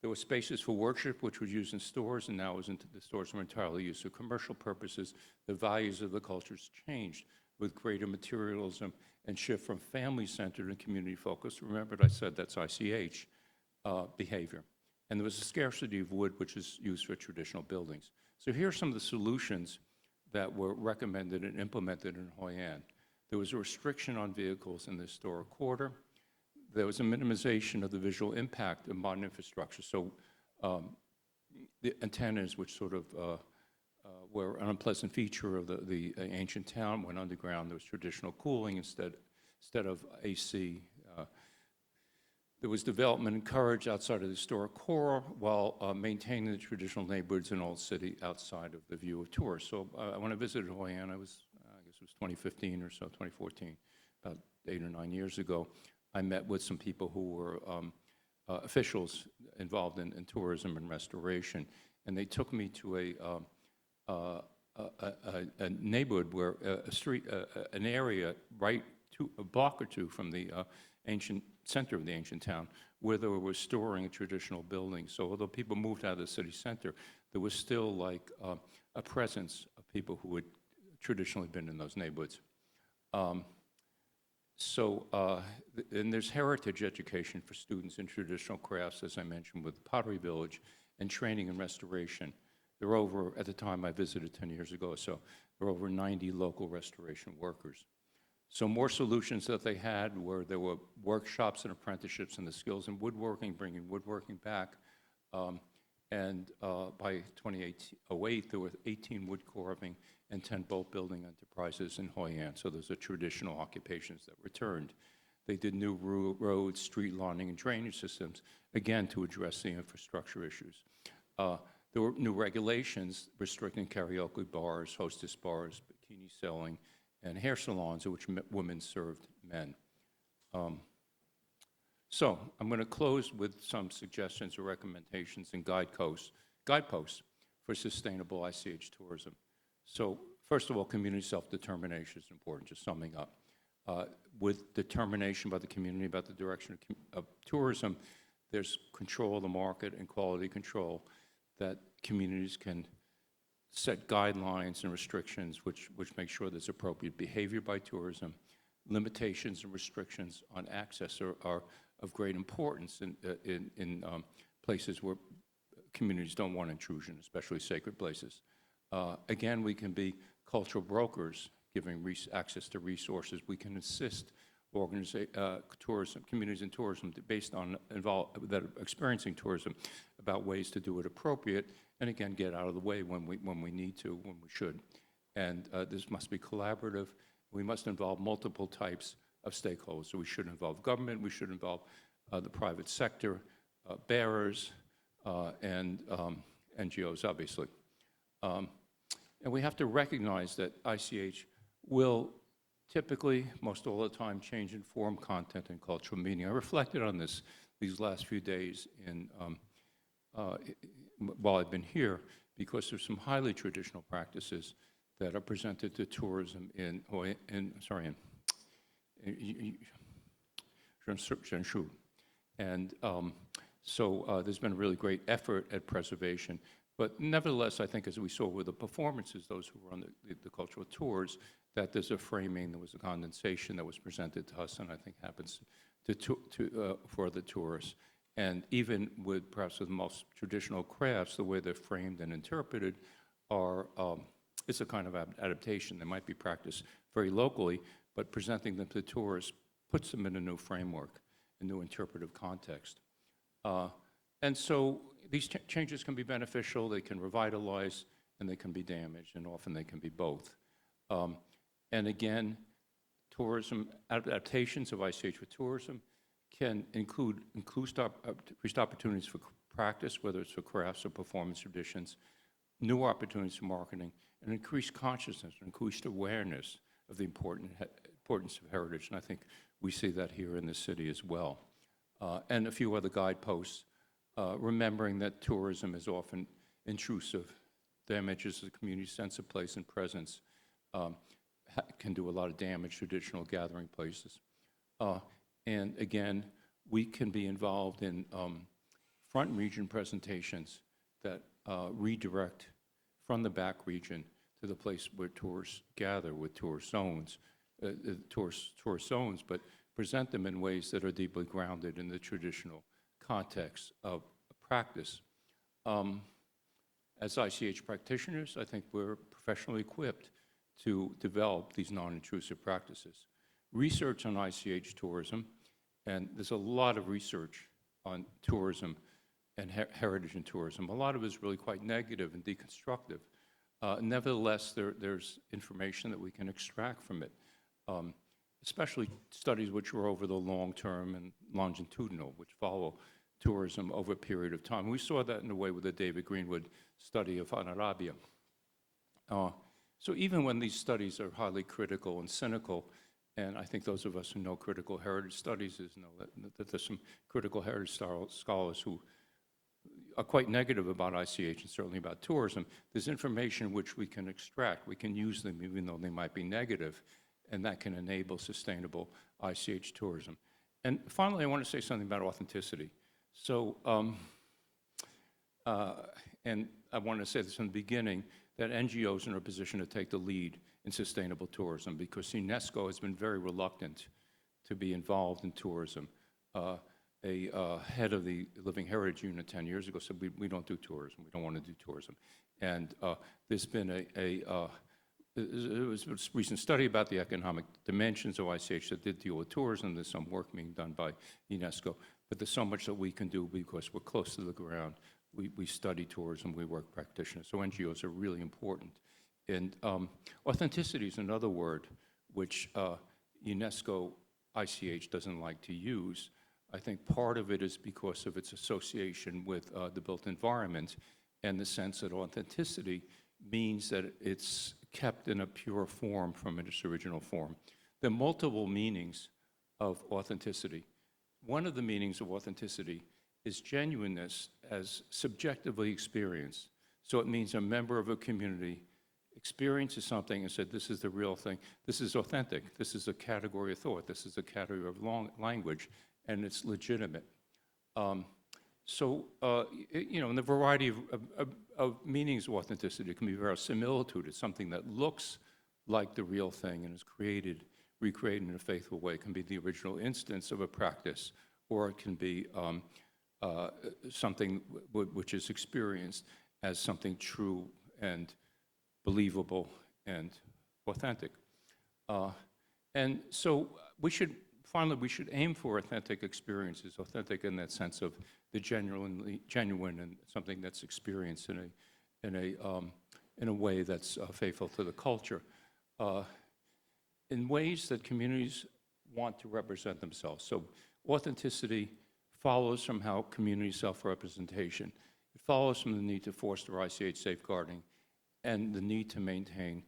There were spaces for worship, which was used in stores, and now the stores were entirely used for commercial purposes. The values of the cultures changed with greater materialism and shift from family-centered and community-focused. Remember, I said that's ICH behavior. And there was a scarcity of wood, which is used for traditional buildings. So here are some of the solutions that were recommended and implemented in Hoi An. There was a restriction on vehicles in the historic quarter. There was a minimization of the visual impact of modern infrastructure. So the antennas, which sort of were an unpleasant feature of the ancient town, went underground. There was traditional cooling instead of AC. There was development encouraged outside of the historic core while maintaining the traditional neighborhoods in Old City outside of the view of tourists. So when I visited Hoi An, I guess it was 2015 or so, 2014, about 8 or 9 years ago, I met with some people who were officials involved in tourism and restoration, and they took me to a neighborhood where an area right a block or two from the ancient center of the ancient town, where they were restoring a traditional building. So although people moved out of the city center, there was still like a presence of people who had traditionally been in those neighborhoods. And there's heritage education for students in traditional crafts, as I mentioned, with the Pottery Village, and training and restoration. There were over, at the time I visited 10 years ago, so there were over 90 local restoration workers. So more solutions that they had were there were workshops and apprenticeships in the skills in woodworking, bringing woodworking back. And by 2008, there were 18 wood carving and 10 boat building enterprises in Hoi An. So those are traditional occupations that returned. They did new roads, street lining, and drainage systems, again, to address the infrastructure issues. There were new regulations restricting karaoke bars, hostess bars, bikini selling, and hair salons in which women served men. So I'm going to close with some suggestions or recommendations and guideposts for sustainable ICH tourism. So first of all, community self-determination is important, just summing up. with determination by the community about the direction of tourism, there's control of the market and quality control that communities can set guidelines and restrictions which make sure there's appropriate behavior by tourism. Limitations and restrictions on access are of great importance in places where communities don't want intrusion, especially sacred places. Again, we can be cultural brokers, giving access to resources. We can assist tourism, communities in tourism based on that are experiencing tourism about ways to do it appropriate, and again, get out of the way when we need to, when we should. And this must be collaborative. We must involve multiple types of stakeholders. So we should involve government, we should involve the private sector, bearers, and NGOs, obviously. And we have to recognize that ICH will typically, most all the time, change in form, content, and cultural meaning. I reflected on this these last few days while I've been here, because there's some highly traditional practices that are presented to tourism in Jeonju. And so there's been a really great effort at preservation. But nevertheless, I think as we saw with the performances, those who were on the cultural tours, that there's a framing, there was a condensation that was presented to us, and I think happens for the tourists. And even with perhaps the most traditional crafts, the way they're framed and interpreted it's a kind of adaptation. They might be practiced very locally, but presenting them to tourists puts them in a new framework, a new interpretive context. And so these changes can be beneficial, they can revitalize, and they can be damaged, and often they can be both. And again, tourism, adaptations of ICH for tourism can include increased opportunities for practice, whether it's for crafts or performance traditions, new opportunities for marketing, and increased consciousness, increased awareness of the importance of heritage. And I think we see that here in the city as well. And a few other guideposts, remembering that tourism is often intrusive, damages the community's sense of place and presence, can do a lot of damage to traditional gathering places. And again, we can be involved in front region presentations that redirect from the back region to the place where tourists gather with tourist zones, but present them in ways that are deeply grounded in the traditional context of practice. As ICH practitioners, I think we're professionally equipped to develop these non-intrusive practices. Research on ICH tourism, and there's a lot of research on tourism and heritage in tourism. A lot of it is really quite negative and deconstructive. Nevertheless, there's information that we can extract from it, especially studies which are over the long term and longitudinal, which follow tourism over a period of time. We saw that in a way with the David Greenwood study of Arabia. So even when these studies are highly critical and cynical, and I think those of us who know critical heritage studies know that there's some critical heritage scholars who are quite negative about ICH and certainly about tourism, there's information which we can extract. We can use them even though they might be negative, and that can enable sustainable ICH tourism. And finally, I want to say something about authenticity. So, and I want to say this from the beginning, that NGOs are in a position to take the lead in sustainable tourism because UNESCO has been very reluctant to be involved in tourism. A head of the Living Heritage Unit 10 years ago said, we don't do tourism, we don't want to do tourism. And there's been a recent study about the economic dimensions of ICH that did deal with tourism. There's some work being done by UNESCO, but there's so much that we can do because we're close to the ground. We study tourism, we work practitioners, so NGOs are really important. And authenticity is another word which UNESCO ICH doesn't like to use. I think part of it is because of its association with the built environment and the sense that authenticity means that it's kept in a pure form from its original form. There are multiple meanings of authenticity. One of the meanings of authenticity is genuineness as subjectively experienced. So it means a member of a community experiences something and said, this is the real thing, this is authentic, this is a category of thought, this is a category of language, and it's legitimate. In the variety of meanings of authenticity, it can be verisimilitude. It's something that looks like the real thing and is recreated in a faithful way. It can be the original instance of a practice, or it can be something which is experienced as something true and believable and authentic. And so we should aim for authentic experiences, authentic in that sense of the genuine and something that's experienced in a way that's faithful to the culture, in ways that communities want to represent themselves. So authenticity follows from how community self-representation. It follows from the need to foster ICH safeguarding and the need to maintain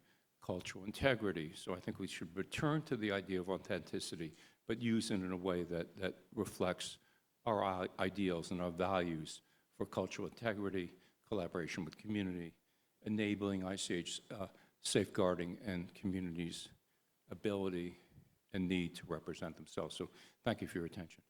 cultural integrity. So I think we should return to the idea of authenticity, but use it in a way that reflects our ideals and our values for cultural integrity, collaboration with community, enabling ICH safeguarding and communities' ability and need to represent themselves. So thank you for your attention.